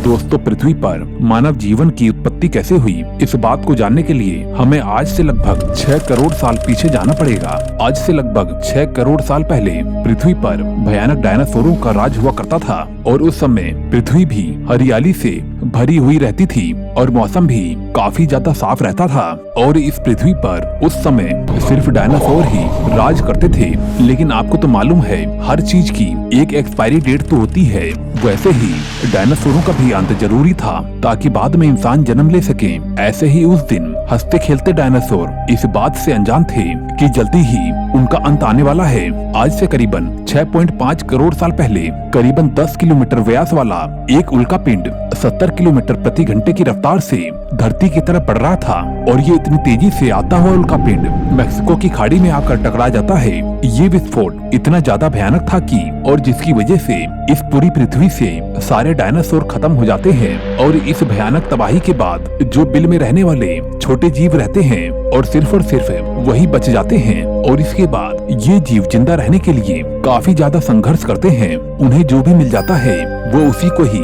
दोस्तों, पृथ्वी पर मानव जीवन की उत्पत्ति कैसे हुई, इस बात को जानने के लिए हमें आज से लगभग 6 करोड़ साल पीछे जाना पड़ेगा। आज से लगभग 6 करोड़ साल पहले पृथ्वी पर भयानक डायनासोरों का राज हुआ करता था और उस समय पृथ्वी भी हरियाली से भरी हुई रहती थी और मौसम भी काफी ज्यादा साफ रहता था। और इस पृथ्वी पर उस समय सिर्फ डायनासोर ही राज करते थे। लेकिन आपको तो मालूम है, हर चीज की एक एक्सपायरी डेट तो होती है। वैसे ही डायनासोरों का भी अंत जरूरी था ताकि बाद में इंसान जन्म ले सके। ऐसे ही उस दिन हंसते खेलते डायनासोर इस बात से अनजान थे कि जल्दी ही उनका अंत आने वाला है। आज से करीबन 6.5 करोड़ साल पहले करीबन 10 किलोमीटर व्यास वाला एक उल्का पिंड 70 किलोमीटर प्रति घंटे की रफ्तार से धरती की तरफ बढ़ रहा था और ये इतनी तेजी से आता हुआ उल्का पिंड मेक्सिको की खाड़ी में आकर टकरा जाता है। ये विस्फोट इतना ज्यादा भयानक था कि और जिसकी वजह से इस पूरी पृथ्वी से सारे डायनासोर खत्म हो जाते हैं और इस भयानक तबाही के बाद जो बिल में रहने वाले छोटे जीव रहते हैं और सिर्फ वही बच जाते हैं। और इसके बाद ये जीव जिंदा रहने के लिए काफी ज्यादा संघर्ष करते हैं। उन्हें जो भी मिल जाता है वो उसी को ही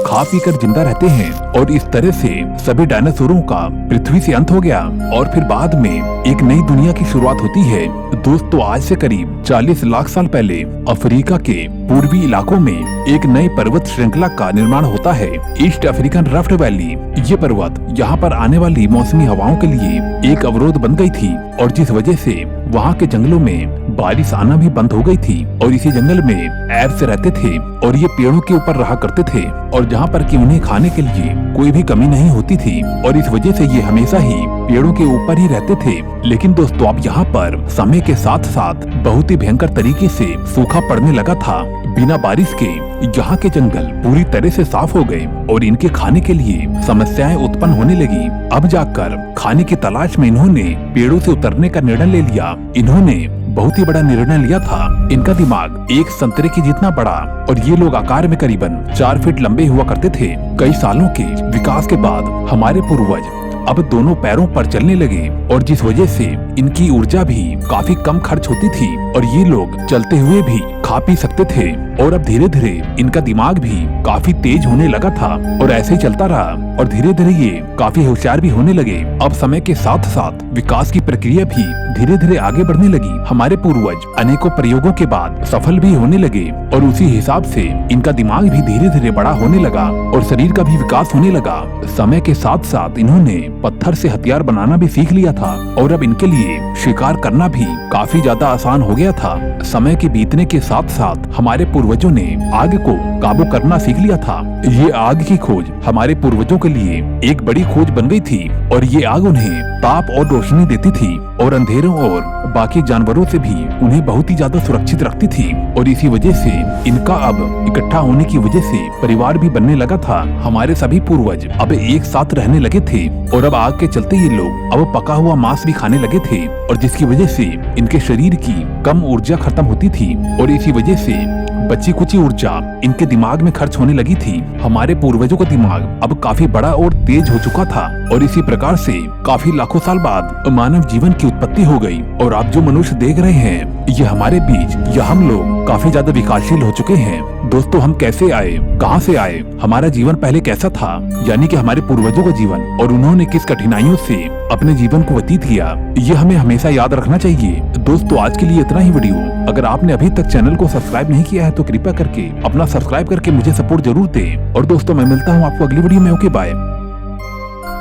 खा पी कर जिंदा रहते हैं और इस तरह से सभी डायनासोरों का पृथ्वी से अंत हो गया और फिर बाद में एक नई दुनिया की शुरुआत होती है। दोस्तों, आज से करीब 40 लाख साल पहले अफ्रीका के पूर्वी इलाकों में एक नई पर्वत श्रृंखला का निर्माण होता है, ईस्ट अफ्रीकन रिफ्ट वैली। ये पर्वत यहाँ पर आने वाली मौसमी हवाओं के लिए एक अवरोध बन गई थी और जिस वजह से वहाँ के जंगलों में बारिश आना भी बंद हो गई थी और इसी जंगल में ऐब्स रहते थे और ये पेड़ों के ऊपर रहा करते थे और जहाँ पर कि उन्हें खाने के लिए कोई भी कमी नहीं होती थी और इस वजह से ये हमेशा ही पेड़ों के ऊपर ही रहते थे। लेकिन दोस्तों, अब यहाँ पर समय के साथ साथ बहुत ही भयंकर तरीके से सूखा पड़ने लगा था। बिना बारिश के यहाँ के जंगल पूरी तरह से साफ हो गए और इनके खाने के लिए समस्याएं उत्पन्न होने लगी। अब जाकर खाने की तलाश में इन्होंने पेड़ों से उतरने का निर्णय ले लिया। इन्होंने बहुत ही बड़ा निर्णय लिया था। इनका दिमाग एक संतरे की जितना बड़ा और ये लोग आकार में करीबन 4 फीट लंबे हुआ करते थे। कई सालों के विकास के बाद हमारे पूर्वज अब दोनों पैरों पर चलने लगे और जिस वजह से इनकी ऊर्जा भी काफी कम खर्च होती थी और ये लोग चलते हुए भी खा पी सकते थे और अब धीरे धीरे इनका दिमाग भी काफी तेज होने लगा था और ऐसे ही चलता रहा और धीरे धीरे ये काफी होशियार भी होने लगे। अब समय के साथ साथ विकास की प्रक्रिया भी धीरे धीरे आगे बढ़ने लगी। हमारे पूर्वज अनेकों प्रयोगों के बाद सफल भी होने लगे और उसी हिसाब से इनका दिमाग भी धीरे धीरे बड़ा होने लगा और शरीर का भी विकास होने लगा। समय के साथ साथ इन्होंने पत्थर से हथियार बनाना भी सीख लिया था और अब इनके लिए शिकार करना भी काफी ज्यादा आसान हो गया था। समय के बीतने के साथ साथ हमारे पूर्वजों ने आग को काबू करना सीख लिया था। ये आग की खोज हमारे पूर्वजों के लिए एक बड़ी खोज बन गई थी और ये आग उन्हें ताप और रोशनी देती थी और अंधेरों और बाकी जानवरों से भी उन्हें बहुत ही ज्यादा सुरक्षित रखती थी और इसी वजह से इनका अब इकट्ठा होने की वजह से परिवार भी बनने लगा था। हमारे सभी पूर्वज अब एक साथ रहने लगे थे और अब आग के चलते ये लोग अब पका हुआ मांस भी खाने लगे थे और जिसकी वजह से इनके शरीर की कम ऊर्जा खत्म होती थी और इसी वजह से बची कुची ऊर्जा इनके दिमाग में खर्च होने लगी थी। हमारे पूर्वजों का दिमाग अब काफी बड़ा और तेज हो चुका था और इसी प्रकार से काफी लाखों साल बाद मानव जीवन की उत्पत्ति हो गई और आप जो मनुष्य देख रहे हैं ये हमारे बीच या हम लोग काफी ज्यादा विकासशील हो चुके हैं। दोस्तों, हम कैसे आए, कहां से आए, हमारा जीवन पहले कैसा था, यानी कि हमारे पूर्वजों का जीवन और उन्होंने किस कठिनाइयों से अपने जीवन को व्यतीत किया, ये हमें हमेशा याद रखना चाहिए। दोस्तों, आज के लिए इतना ही वीडियो। अगर आपने अभी तक चैनल को सब्सक्राइब नहीं किया है तो कृपया करके अपना सब्सक्राइब करके मुझे सपोर्ट जरूर दें। और दोस्तों, मैं मिलता हूँ आपको अगली वीडियो में। Okay, bye.